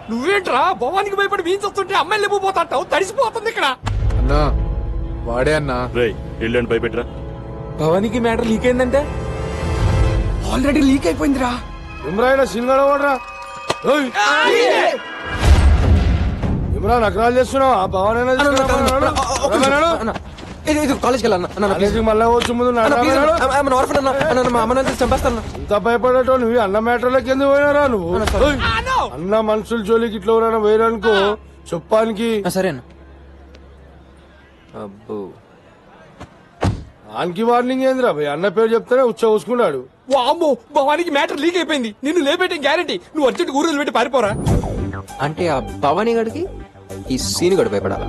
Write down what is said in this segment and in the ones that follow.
నువ్వేంట్రా భవానికి భయపడి వీంచొస్తుంటే అమ్మాయిలు లేకపోతాంటావు, తడిసిపోతుంది ఇక్కడ. అన్నా వాడే అన్నా. రేయ్ వెళ్ళండి భయపెట్టరా. భవానికి మ్యాటర్ లీక్ అయిందంటే ఆల్రెడీ లీక్ అయిపోయిందిరా. ఇమ్రాన్ సినిమాలో వాడరా. ఇమ్రాన్ నకరాలు చేస్తున్నావా? భవన్ కాలేజ్కి వెళ్ళాను. మళ్ళా వచ్చి ముందు చంపేస్తాను. అంత భయపడటం నువ్వు అన్న మ్యాటర్లోకి ఎందుకు పోయినారా నువ్వు? అన్న మనుషుల జోలికి ఇట్లా ఎవరైనా పోయిననుకో చెప్పానికి. సరే అన్న. అబ్బో ఆనికి వార్నింగ్ ఏందిరా భయ్? అన్న పేరు చెప్తేనే ఉచ్చ చూసుకున్నాడు. వామ్మో భవానికి మ్యాటర్ లీక్ అయిపోయింది. నిన్ను లేపేయటం గ్యారంటీ. నువ్వు అర్జెంట్ ఊరు పెట్టి పారిపోరా. అంటే ఆ భవానీ గడికి ఈ సీన్ గడి భయపడాలా?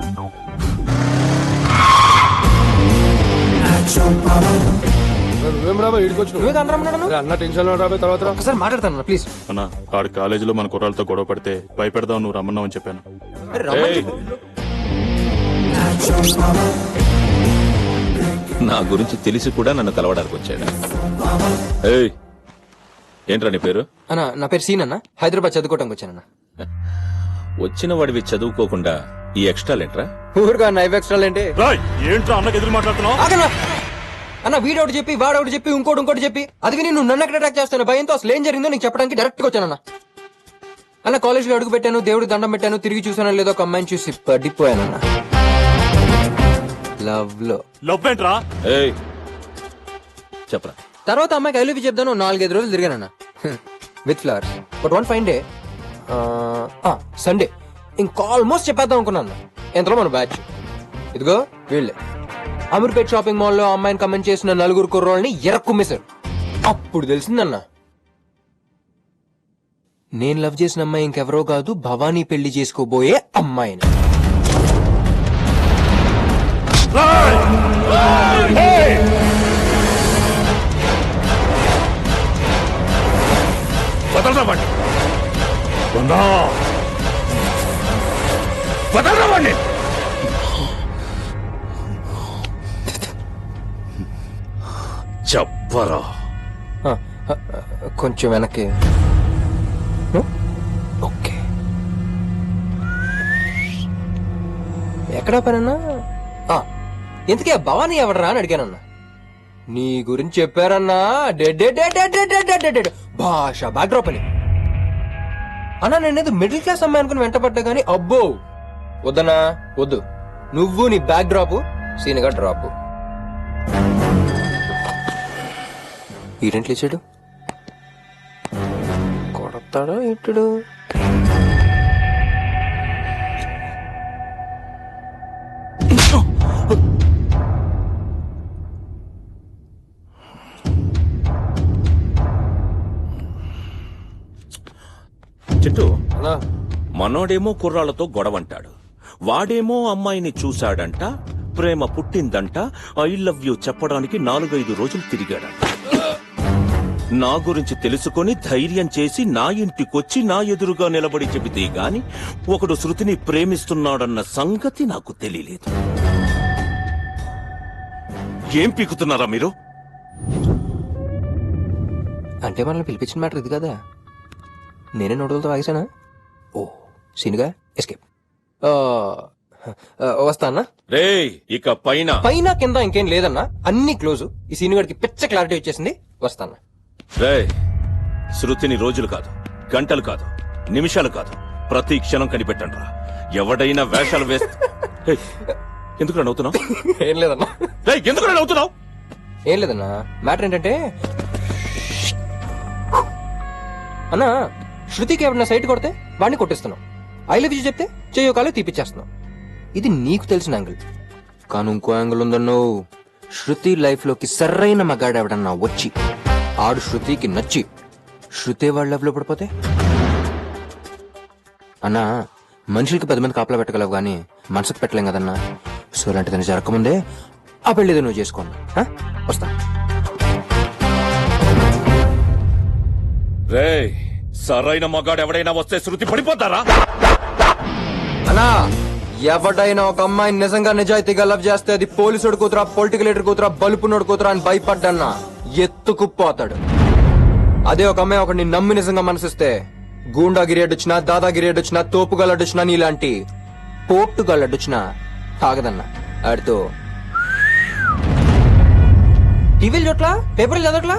నువ్వేం రాబోయ్ ఇడికొచ్చు అన్న టెన్షన్ లో రాబోయే తర్వాత ఒకసారి మాట్లాడతాను ప్లీజ్. అన్నా ఆడు కాలేజీలో మన కుర్రాలతో గొడవ పడితే భయపెడదాం నువ్వు రమ్మన్నావని చెప్పాను. నా గురించి తెలిసి కూడా నన్ను కలవడానికి వచ్చాడు. ఏయ్ ఏంట్రా నీ పేరు? అన్న నా పేరు సీన్ అన్న. హైదరాబాద్ చదువుకోవడానికి వచ్చానన్న. వచ్చిన వాడివి చదువుకోకుండా ఈ ఎక్స్ట్రాలేంట్రా? ఊరుగా అన్న ఇవి ఎక్స్ట్రా ఏంటి? ఏంట్రా అన్నకి ఎదురు మాట్లాడుతున్నావు? అన్న వీడొకటి చెప్పి వాడొకటి చెప్పి ఇంకోటి చెప్పి అది విని నువ్వు నన్ను ఎక్కడ అటాక్ చేస్తాను భయంతో అసలు ఏం జరిగిందో నీకు చెప్పడానికి డైరెక్ట్ గా వచ్చానన్న. అన్న కాలేజ్ లో అడుగు పెట్టాను, దేవుడికి దండం పెట్టాను, తిరిగి చూసానో లేదో ఒక అమ్మాయిని చూసి పడిపోయానన్న. లవ్ లో. లవ్ ఏంట్రా? ఏయ్ చెప్పరా. తర్వాత అమ్మాయికి ఐ లవ్ యూ చెప్తాను 4-5 రోజులు తిరిగానన్న with flowers. But one fine day Sunday ఇంక ఆల్మోస్ట్ చెప్పేద్దాం అనుకున్నాను. ఎంతలో మన బ్యాచ్ ఇదిగో వీళ్ళే అమీర్పేట్ షాపింగ్ మాల్ లో అమ్మాయిని కమెంట్ చేసిన 4 కుర్రోళ్ళని ఎరక్కుమ్మేశారు. అప్పుడు తెలిసిందన్న నేను లవ్ చేసిన అమ్మాయి ఇంకెవరో కాదు, భవానీ పెళ్లి చేసుకోబోయే అమ్మాయిని. చెప్పరా. కొంచెం వెనక్కి. ఓకే ఎక్కడా పనన్నా? ఎందుకే భవానీ ఎవడరా అని అడిగానన్నా. నీ గురించి చెప్పారన్నా. భాష బ్యాక్డ్రాప్ అని అన్నా. నేనేదో మిడిల్ క్లాస్ అమ్మాయి అనుకుని వెంటపడ్డా గానీ అబ్బో వద్దనా వద్దు. నువ్వు నీ బ్యాక్ డ్రాప్, సీన్గా డ్రాప్. ఈడెంట్లు ఇచ్చాడు, కొడతాడా ఇట్టుడు? చిట్టు మనోడేమో కుర్రాళ్లతో గొడవంటాడు, వాడేమో అమ్మాయిని చూశాడంట, ప్రేమ పుట్టిందంట, ఐ లవ్ యూ చెప్పడానికి 4-5 రోజులు తిరిగాడంట. నా గురించి తెలుసుకొని ధైర్యం చేసి నా ఇంటికొచ్చి నా ఎదురుగా నిలబడి చెబితే గాని ఒకడు శృతిని ప్రేమిస్తున్నాడన్న సంగతి నాకు తెలియలేదు. ఏం పీకుతున్నారా మీరు? అంటే మనల్ని పిలిపించిన మ్యాటర్ ఇది కదా. నేనే నోటులతో ఆగేశానా? ఓ సీన్గా ఎస్కేప్. వస్తానా? రేయ్ ఇక పైన పైన కింద ఇంకేం లేదన్నా, అన్ని క్లోజ్. ఈ సీన్ గడికి పిచ్చ క్లారిటీ వచ్చేసింది. వస్తానా? రేయ్ శృతిని రోజులు కాదు, గంటలు కాదు, నిమిషాలు కాదు, ప్రతి క్షణం కనిపెట్టండి రా. ఎవడైనా వేషాలు వేస్తే ఎందుకు నవ్వుతున్నావు? ఏం లేదన్నా. ఎందుకు నవ్వుతున్నావు? ఏం లేదన్నా. మ్యాటర్ ఏంటంటే అన్నా శృతికి ఎవరన్నా సైట్ కొడితే వాడిని కొట్టిస్తున్నావు. ఐ లవ్ యూ చెప్తే చెయ్యో కాలు తీపిచ్చేస్తున్నావు. ఇది నీకు తెలిసిన యాంగిల్. కానీ ఇంకో యాంగిల్ ఉందన్నో. శృతి లైఫ్ లోకి సరైన మగాడు ఎవడన్నా వచ్చి ఆడు శృతికి నచ్చి శృతి వాళ్ళ లవ్ లో పడిపోతే అన్నా మనుషులకి 10 మంది కాపలా పెట్టగలవు గానీ మనసుకు పెట్టలేం కదన్నా. సో అలాంటిదని జరగకముందే ఆ పెళ్లిది నువ్వు చేసుకోండి. వస్తా. రేయ్ సరైన మగాడు ఎవడైనా వస్తే శృతి పడిపోతారా? అన్నా ఎవడైనా ఒక అమ్మాయిని నిజంగా నిజాయితీగా లవ్ చేస్తే అది పోలీసుడు కూతురా, పొలిటికల్ లీడర్ కూతురా, బలుపునోడు కూతురా అని భయపడ్డన్నా ఎత్తుకుపోతాడు. అదే ఒక అమ్మాయి ఒకడిని నమ్మి నిజంగా మనసిస్తే గూండాగిరి అడ్డొచ్చినా దాదాగిరి అడ్డొచ్చినా తోపుగాలు అడ్డొచ్చినా నీలాంటి పోర్టుగాళ్ళు అడ్డొచ్చినా ఆగదన్నా ఆడితో టీవీలు చూట్లా పేపర్లు చదవట్లా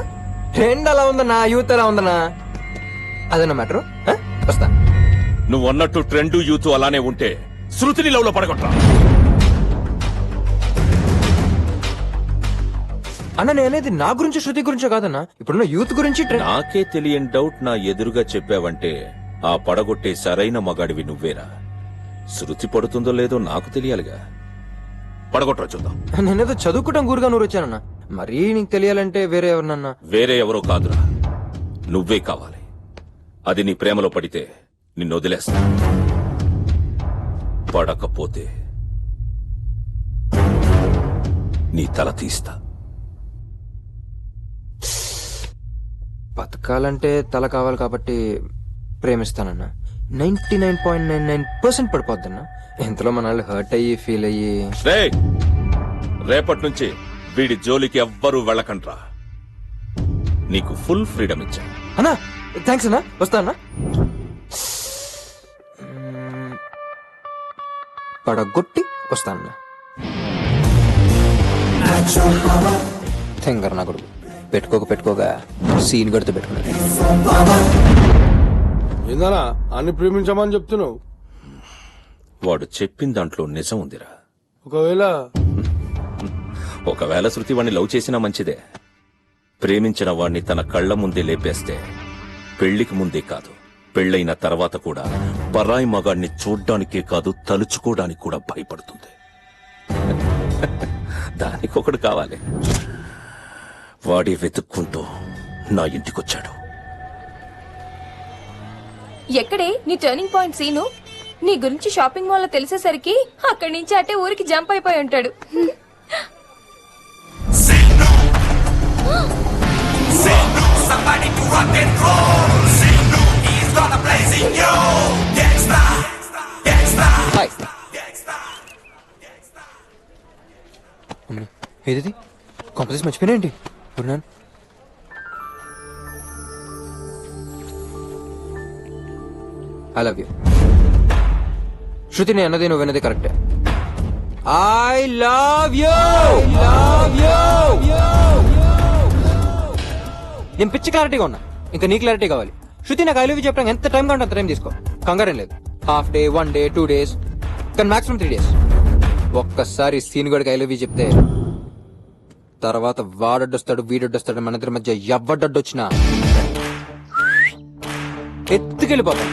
ట్రెండ్ అలా ఉందన్నా యూత్ అలా ఉందన్నా అదన్నా మ్యాటర్ వస్తా. నువ్వు అన్నట్టు ట్రెండ్ యూత్ అలానే ఉంటే శృతిని లవ్ లో పడగొట్టరా. అన్న నేనేది నా గురించి శృతి గురించో కాదన్నా ఇప్పుడున్న యూత్ గురించి నాకే తెలియని డౌట్ నా ఎదురుగా చెప్పావంటే ఆ పడగొట్టే సరైన మగాడివి నువ్వేరా. శృతి పడుతుందో లేదో నాకు తెలియాలిగా. పడగొట్టరా చూద్దాం. నేనేదో చదువుకుంటాం గురుగా నూరు వచ్చానన్నా మరీ నీకు తెలియాలంటే వేరే ఎవరినన్నా. వేరే ఎవరో కాదురా, నువ్వే కావాలి. అది నీ ప్రేమలో పడితే నిన్ను వదిలేస్తా, పడకపోతే నీ తల తీస్తా. బతకాలంటే తల కావాలి కాబట్టి ప్రేమిస్తానన్నా 99.99% పడిపోద్దన్నా. ఇంతలో మన వాళ్ళు హర్ట్ అయ్యి ఫీల్ అయ్యి రేయ్, రేపటి నుంచి వీడి జోలికి ఎవ్వరూ వెళ్ళకండ్రా. నీకు ఫుల్ ఫ్రీడమ్ ఇచ్చా. అన్నా థ్యాంక్స్ అన్నా వస్తా అన్నా. పడగొట్టి వస్తానన్నా. థింగర్ నా కొడుకు పెట్టుకోగా సీన్ గడితో పెట్టుకున్నాడు. ఏందన్నా అన్ని ప్రేమించమని చెప్తున్నావు? వాడు చెప్పిన దాంట్లో నిజం ఉందిరా. ఒకవేళ శృతి వాణ్ణి లవ్ చేసినా మంచిదే. ప్రేమించిన వాణ్ణి తన కళ్ల ముందే లేపేస్తే పెళ్లికి ముందే కాదు పెళ్లైన తర్వాత కూడా పరాయి మగాడిని చూడ్డానికే కాదు తలుచుకోవడానికి కూడా భయపడుతుంది. దానికొకడు కావాలి. వాడి వెతుక్కుంటూ నా ఇంటికొచ్చాడు. ఎక్కడే నీ టర్నింగ్ పాయింట్ సీను? నీ గురించి షాపింగ్ మాల్ లో తెలిసేసరికి అక్కడి నుంచి అటే ఊరికి జంప్ అయిపోయి ఉంటాడు. హాయ్. ఏది కాంపిటీషన్ మర్చిపోయినా ఉన్నాను. ఐ లవ్ యూ శృతి. నేను అన్నది నువ్వు విన్నది కరెక్టే. I love you. నేను పిచ్చి క్లారిటీగా ఉన్నా, ఇంకా నీ క్లారిటీ కావాలి. శృతి నాకు ఐ లవ్ యూ చెప్పడానికి ఎంత టైం కావాలంటే అంత టైం తీసుకో, కంగారేం లేదు. హాఫ్ డే, 1 day, 2 days, కానీ మాక్సిమం 3 days. ఒక్కసారి సీన్ గడికి ఐ లవ్ యూ చెప్తే తర్వాత వాడొడ్డొస్తాడు వీడొడ్డొస్తాడు, మన ఇద్దరి మధ్య ఎవ్వడొడ్డొచ్చినా ఎత్తుకెళ్ళిపోతా.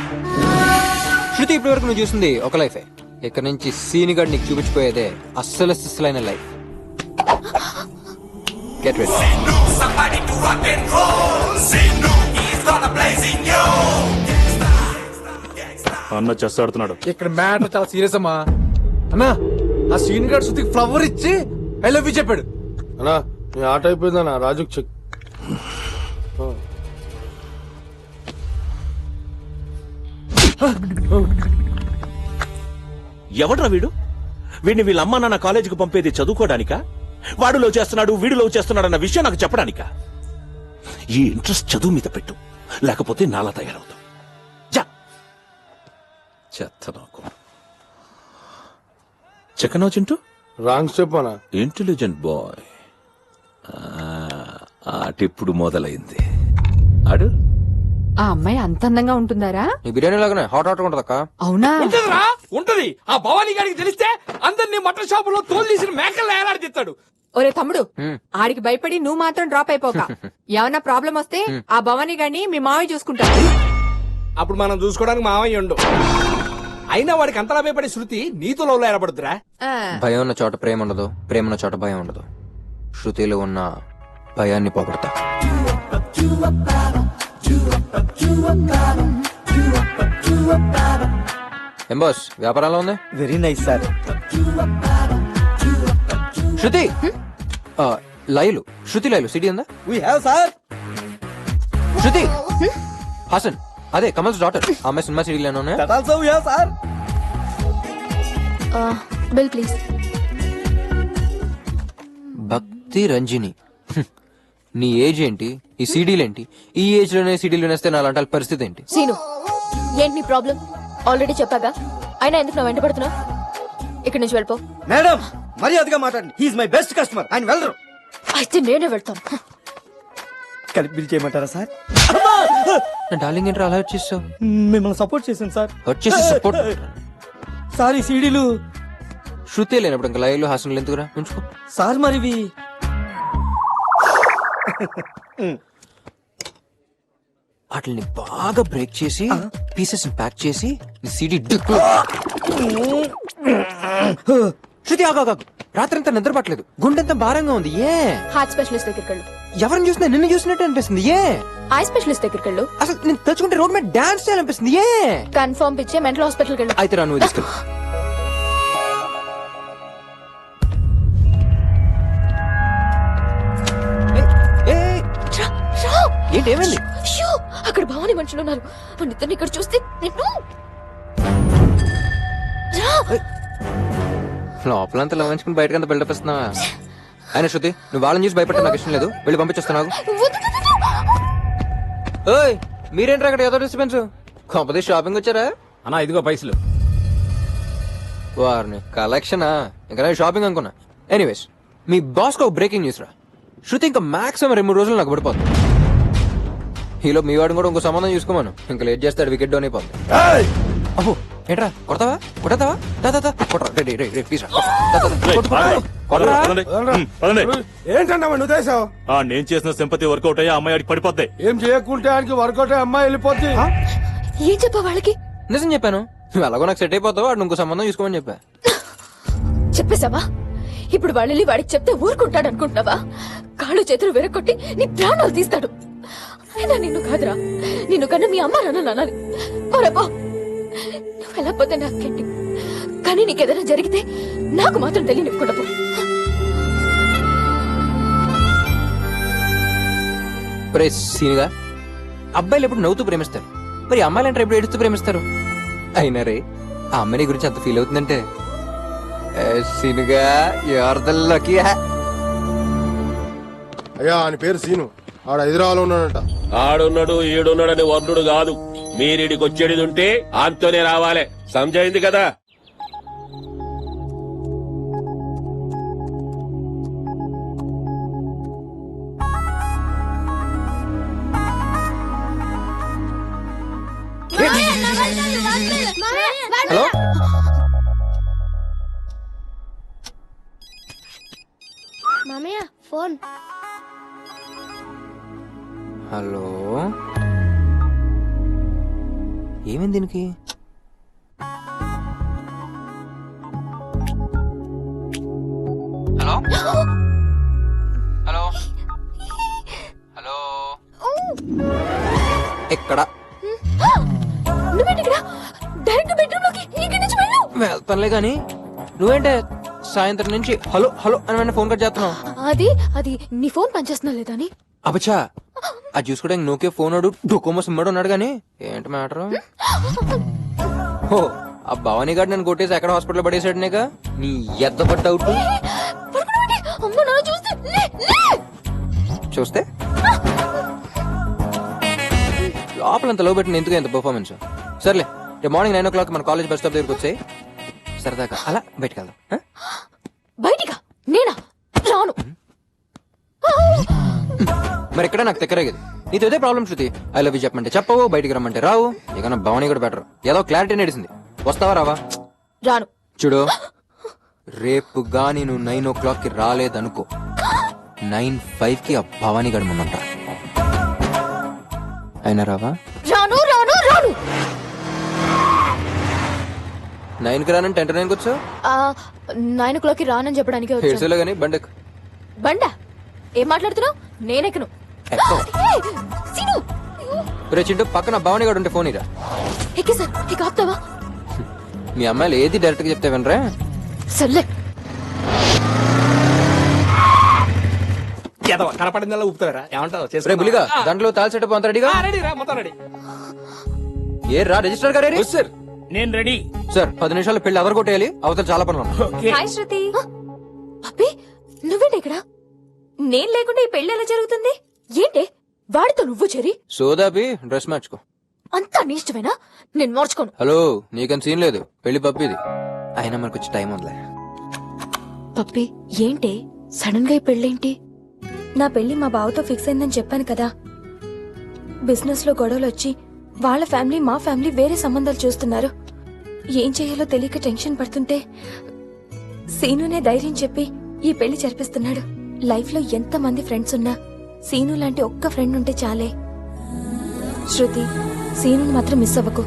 శృతి ఇప్పటి వరకు నువ్వు చూసింది ఒక లైఫే, ఇక్కడ నుంచి సీన్ గడ్ నీకు చూపించిపోయేదే అస్సలైన లైఫ్. Get ready. అన్న చెస్ ఆడుతున్నాడు. ఇక్కడ మ్యాటర్ చాలా సీరియస్ అమ్మా. అన్నా ఆ సీన్ గార్డ్ శృతికి ఫ్లవర్ ఇచ్చి ఐ లవ్ యూ చెప్పాడు. అన్నా నీ ఆట అయిపోయిందన్నా, రాజుకి చెక్. ఎవడ్రా వీడు? వీడిని వీళ్ళ అమ్మ నాన్న కాలేజీకి పంపేది చదువుకోవడానికా? వాడు లవ్ చేస్తున్నాడు వీడు లవ్ చేస్తున్నాడు అన్న విషయం నాకు చెప్పడానికా? ఈ ఇంట్రెస్ట్ చదువు మీద పెట్టు, లేకపోతే నాలా తయారవుతావు. చెత్త నాకు. చెక్కనో చింటూ రాంగ్ స్టెప్ అన్నా. Intelligent boy. ఆటిప్పుడు మొదలైంది. ఆడు ఆ అమ్మాయి అంత అందంగా ఉంటుందారా? నీ బిర్యానీ లాగానే హాట్ ఉంటది అక్క. అవునా? ఉంటదిరా, ఉంటది. ఆ భవానీ గారికి తెలిస్తే అందరినీ మటన్ షాపులో తోలు తీసిన మేకలు ఏలాడిస్తాడు. ఒరే తమ్ముడు, ఆడికి భయపడి నువ్వు మాత్రం డ్రాప్ అయిపోక. ఏమన్నా ప్రాబ్లం వస్తే ఆ భవానీ గాని మీ మావయ్య చూసుకుంటాడు. అప్పుడు మనం చూసుకోవడానికి మావయ్య ఉండు. అయినా వాడికి అంతలా భయపడే శృతి నీతో లవ్ లో ఏర్పడుతురా. ఆ, భయం ఉన్న చోట ప్రేమ ఉండదు, ప్రేమ ఉన్న చోట భయం ఉండదు. శృతిలో ఉన్న భయాన్ని పోగొడతా. ఏం బాస్ వ్యాపారంలో ఉంది? Very nice sir. Sruthilayalu, Sruthilayalu CD ఉందా? We have sir. Shruti Haasan, అదే కమల్స్ డాటర్. ఆమె సినిమా సిటీలోనే ఉన్నాయా? That also we have sir. Bill please. Bhakti Ranjani. నీ ఏజ్ ఏంటి? ఈ సీడీలేంటి? ఈ ఏజ్ లోనే సీడీలు వేస్తే నా అలాంటి పరిస్థితి ఏంటి? సీను, ఏంటి నీ ప్రాబ్లం? ఆల్రెడీ చెప్పాగా, అయినా ఎందుకు నా వెంట పడుతున్నావు? ఇక్కడి నుంచి వెళ్ళిపో. మేడం మర్యాదగా మాట్లాడండి. He's my best customer. ఆయన వెళ్ళరు. అయితే నేనే వెళ్తాను. కలిపి బిల్ చేయమంటారా సార్? నా డార్లింగ్ ఏంట్రా అలా వచ్చేసావు? మిమ్మల్ని సపోర్ట్ చేశాను సార్. వచ్చేసి సపోర్ట్. సార్ ఈ సీడీలు శృతి లేనప్పుడు ఇంకా లైవ్ లో హాసనలు ఎందుకురా ఉంచుకో. సార్ మరివి వాటిని బాగా బ్రేక్ చేసి పీసెస్ ప్యాక్ చేసి సీడీ శృతి ఆగా రాత్రంతా నిద్ర పట్టలేదు, గుండెంత భారంగా ఉంది. ఏ హార్ట్ స్పెషలిస్ట్ దగ్గరికి వెళ్ళు. ఎవరిని చూసినా నిన్ను చూసినట్టు అనిపిస్తుంది. ఏ ఐ స్పెషలిస్ట్ దగ్గరికి వెళ్ళు. అసలు నేను తలుచుకుంటే రోడ్ మీద డాన్స్ చేయాలనిపిస్తుంది. ఏ కన్ఫర్మ్ పిచ్చే మెంటల్ హాస్పిటల్కి వెళ్ళు. అయితే రా నువ్వు తీసుకెళ్ళి. రా, రా. ఏంటి ఏమైంది? అయ్యో, అక్కడ భవాని మనుషులు ఉన్నారు. వాళ్ళిద్దరిని ఇక్కడ చూస్తే నిన్ను రా. లోపలంతా లవంచుకుని బయటకంతా బిల్డప్ ఇస్తున్నావా? ఆయన శృతి, నువ్వు వాళ్ళని చూసి భయపడ్డా నాకు ఇష్టం లేదు. వెళ్ళి పంపించేస్తున్నావు. వద్దు, వద్దు, వద్దు. ఓయ్ మీరేంట్రా అక్కడ ఏదో డిస్టర్బెన్స్? కొంపది షాపింగ్ వచ్చారా? అన్నా ఇదిగో పైసలు. వారిని కలెక్షనా? ఇంకా నేను షాపింగ్ అనుకున్నా. ఎనీవేస్, మీ బాస్ కు బ్రేకింగ్ న్యూస్ రా. శృతి ఇంకా మాక్సిమం 2-3 రోజులు నాకు పడిపోతుంది. ఈలో మీ వాడిని కూడా ఇంకో సంబంధం చూసుకోమను. ఇంకా లేట్ చేస్తాడు, వికెట్ డౌన్ అయిపోతుంది. అహో ఏంట్రా కొడతావా? కొడతావా? ఏంటన్నా నువ్వు చేసావు? నేను చేసిన సింపతి వర్కౌట్ అయ్యి అమ్మాయి ఆడికి పడిపోద్ది. ఏం చేయకుంటే ఆయనకి వర్కౌట్ అయ్యి అమ్మాయి వెళ్ళిపోద్ది. ఏం చెప్పా వాళ్ళకి? నిజం చెప్పాను. నువ్వు ఎలాగో నాకు సెట్ అయిపోతావు, వాడు ఇంకో సంబంధం చూసుకోమని చెప్పా. చెప్పేశావా? ఇప్పుడు వాళ్ళని వాడికి చెప్తే ఊరుకుంటాడు అనుకుంటున్నావా? కాళ్ళు చేతులు విరగొట్టి నీ ప్రాణాలు తీస్తాడు. అయినా నిన్ను కాదురా, నిన్ను కన్నా మీ అమ్మ నాన్న అనాలి. పోరాపో, నువ్వు వెళ్ళకపోతే నాకేంటి, కానీ నీకేదైనా జరిగితే నాకు మాత్రం తెలియనివ్వకుండా పో. సీనుగా అబ్బాయిలు ఎప్పుడు నవ్వుతూ ప్రేమిస్తారు, మరి అమ్మాయిలు అంటే ఎప్పుడు ఏడుస్తూ ప్రేమిస్తారు? అయినా రే ఆ అమ్మాయి గురించి అంత ఫీల్ అవుతుందంటే సీనుగా యువర్దల్లోకి. అయ్యా ఆయన పేరు సీను, ఆడ హైదరాబాద్ లో ఉన్నాడంట. ఆడున్నాడు ఈడున్నాడని వర్ణుడు కాదు. మీరిడికి వచ్చేది ఉంటే ఆంతోనే రావాలే. సంజయింది కదా. హలో మామయ్య ఫోన్. హలో ఏమైంది దీనికి? హలో హలో హలో ఎక్కడ? నువ్వేంటి ఇక్కడ? డైరెక్ట్ బెడ్రూమ్ లోకి ఇక్కడి నుంచి వెళ్ళు. వెళ్తానులే గాని నువ్వేంటే సాయంత్రం నుంచి హలో హలో అని ఫోన్ కట్ చేస్తున్నావు? అది అది నీ ఫోన్ పనిచేస్తున్నా లేదా అని. అబచా అది చూసుకోవడానికి నోకే ఫోన్ వాడు డొకోమో సిమ్మడు ఉన్నాడు గానీ ఏంటి మ్యాటర్? ఓ ఆ భవానీ గారు నేను కొట్టేసి ఎక్కడ హాస్పిటల్ పడేసాడునేగా నీ ఎద్దపడ్డ అవుట్. పడుకోబెట్టి అమ్మ నాన్న చూస్తే లే, లే. చూస్తే లోపలంత లో పెట్టిన ఎందుకు ఎంత పర్ఫార్మెన్స్? సర్లే రేపు మార్నింగ్ 9 o'clock మన కాలేజ్ బస్ స్టాప్ దగ్గరికి వచ్చాయి. సరదాగా అలా బయటకు వెళ్దాం. ఆ? బయటిగా నేనా రాను. మరి ఎక్కడ నాకు తెక్కరేగేది? నీతో ఇదే problem Shruti. I love you చెప్పమంటే చెప్పవు, బయటికి రమ్మంటే రావు. ఇక భవానీ కూడా బెటర్. ఏదో క్లారిటీ నడిసింది. వస్తావా రావా? రాను. చూడు రేపు గాని నువ్వు 9 o'clock కి రాలేదనుకో 9:05 కి ఆ భవానీ గడి ముందుంటా. అయినా రావా? రాను రాను రాను. 9 కి రానని 10 to 9 కి వచ్చావు. 9 o'clock కి రానని చెప్పడానికి వచ్చాను. హెడ్సేలో గానీ బండెక్. బండా ఏం మాట్లాడుతున్నావు? నేనెక్కను. ఏయ్, సీను. రే చింటూ పక్కన భవానీ గడు ఉంటే ఫోన్ ఇరా. ఎక్కేసాను, ఇక ఆపుతావా? మీ అమ్మాయిలు ఏది డైరెక్ట్ గా చెప్తే వినరా? సర్లే. కనపడిందల్లా ఊపుతారా? ఏమంటావు? రే బులిగా దాంట్లో తాల్ సెటప్ అంత రెడీగా? మొత్తం రెడీ. ఏ రా రిజిస్టర్ గారు రెడీ? సార్ నేను రెడీ. సార్ 10 నిమిషాలు పెళ్లి అదర్ కొట్టేయాలి. అవతల చాలా పనులు ఉన్నాయి. హాయ్ శృతి. అబ్బే నువ్వేంటి ఇక్కడ? నేను లేకుండా ఈ పెళ్లి ఎలా జరుగుతుంది? ఏంటే వాడితో నువ్వు చెరి? సోదాపి డ్రెస్ మార్చుకో. అంతా నీ ఇష్టమేనా? నేను మార్చుకోను. హలో, నీకని సీన్ లేదు, పెళ్లి పప్పిది. అయినా మనకు వచ్చి టైం ఉందిలే. పప్పి ఏంటి సడన్ గా ఈ పెళ్ళేంటి? నా పెళ్లి మా బావతో ఫిక్స్ అయిందని చెప్పాను కదా. బిజినెస్ లో గొడవలు వచ్చి వాళ్ళ ఫ్యామిలీ మా ఫ్యామిలీ వేరే సంబంధాలు చూస్తున్నారు. ఏం చేయాలో తెలియక టెన్షన్ పడుతుంటే సీనునే ధైర్యం చెప్పి ఈ పెళ్లి జరిపిస్తున్నాడు. లైఫ్ లో ఎంత మంది ఫ్రెండ్స్ ఉన్నా సీను లాంటి ఒక్క ఫ్రెండ్ ఉంటే చాలే. శృతి, సీనుని మాత్రం మిస్ అవ్వకు.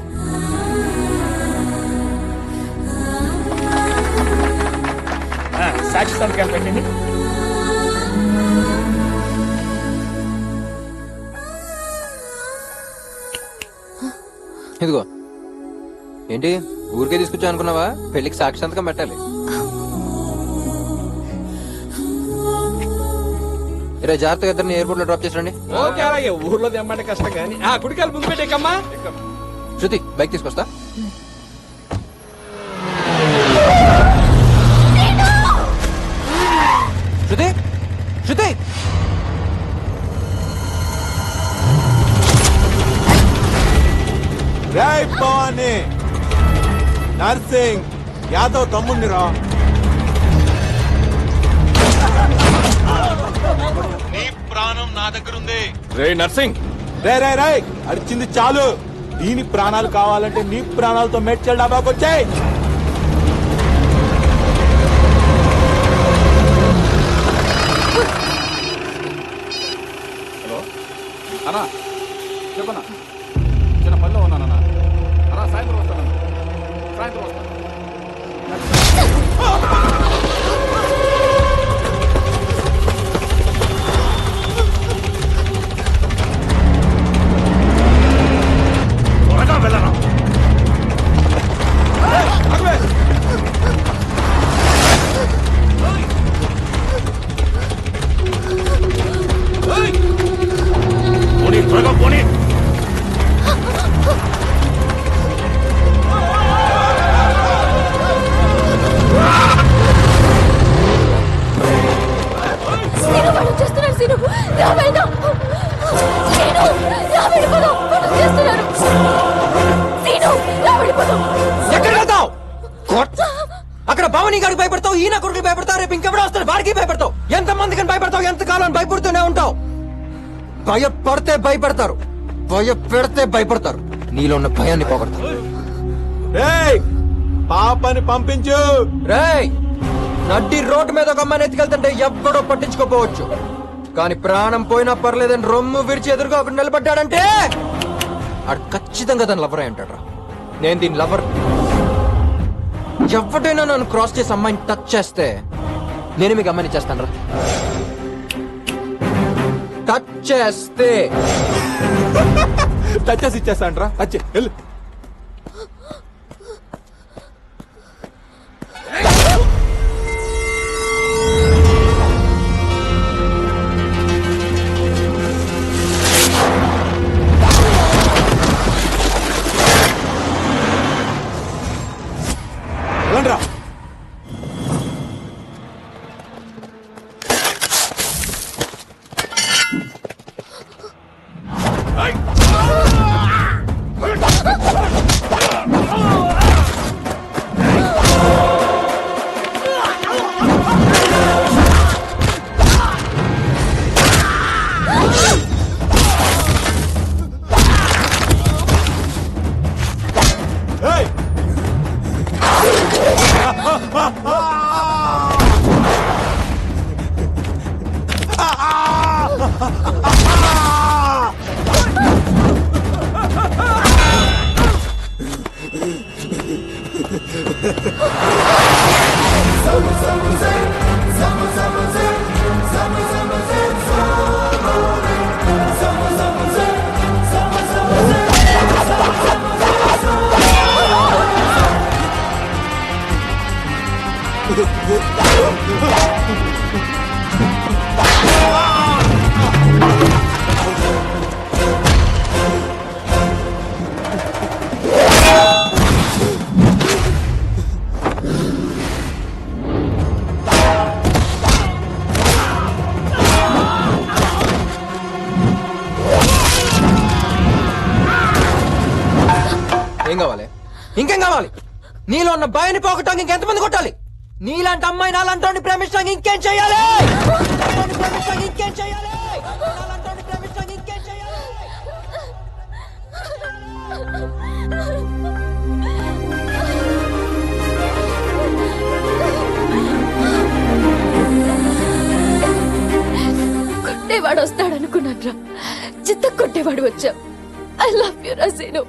సాక్షి సంతకాలు పెట్టండి. ఇదిగో. ఏంటి ఊరికే తీసుకొచ్చా అనుకున్నావా? పెళ్లికి సాక్షి సంతకం పెట్టాలి. ఇరే జాగ్రత్తగా ఇద్దరిని ఎయిర్పోర్ట్ లో డ్రాప్ చేసండి. ఓకే అలాగే, ఊర్లో తెమ్మంటే కష్టం కానీ ఆ కుడికాయలు ముందు పెట్టేకమ్మా. శృతి బైక్ తీసుకొస్తా. శృతి, శృతి, రేయ్ భవాని, నర్సింగ్ యాదవ్ తమ్ముడిరా. నీ ప్రాణం నా దగ్గర ఉంది. రే నర్సింగ్, రే రే రే, అడిచింది చాలు. దీని ప్రాణాలు కావాలంటే నీ ప్రాణాలతో మేడ్చల్ డాబాకి వచ్చాయి. అన్నా చెప్పనా, చిన్న పనిలో ఉన్నానన్నా. అన్నా సాయంత్రం వస్తానన్నా, సాయంత్రం వస్తాను. త్వరగా వెళ్ళరా. పోనీ, త్వరగా పోనీ. ఎక్కడికి వెళ్తావు? అక్కడ భవని గారికి భయపడతావు, ఈయన కొడుకు భయపడతావు, రేపు ఇంకెవడో వస్తాడు వాడికి భయపడతావు. ఎంత మందికి భయపడతావు? ఎంత కాలం భయపడుతూనే ఉంటావు? భయపడితే భయపడతారు, భయపెడితే భయపడతారు. నీలో ఉన్న భయాన్ని పోగొడతారు. పాపని పంపించు. రేయ్, నడ్డి రోడ్డు మీద ఒక అమ్మాయిని ఎత్తుకెళ్తుంటే ఎవ్వడో పట్టించుకోపోవచ్చు, కానీ ప్రాణం పోయినా పర్లేదని రొమ్ము విరిచి ఎదురుగా ఒకటి నిలబడ్డాడంటే ఆడు ఖచ్చితంగా తన లవర్ అయి ఉంటాడు రా. నేను దీని లవర్. ఎవడైనా నన్ను క్రాస్ చేసి అమ్మాయిని టచ్ చేస్తే నేను మీకు అమ్మాయిని చేస్తాను రా. టచ్ చేస్తే టచ్ చేసి ఇచ్చేస్తాను రా. వచ్చే వెళ్ళు. వెళ్ళండి రా. ఏం కావాలి? ఇంకేం కావాలి? నీలో ఉన్న భయాన్ని పోగొట్టడానికి ఇంకెంతమంది కొట్టాలి? నీలాంటి అమ్మాయి నాలంటి ప్రేమించడానికి ఇంకేం చేయాలి? ప్రేమించడానికి ఇంకేం చేయాలి? నాలాంటోడిని ప్రేమించడానికి ఇంకేం చేయాలి? కొట్టేవాడు వస్తాడనుకున్నాను రా, చిత్త కొట్టేవాడు వచ్చా. ఐ లవ్ యు రా సీను.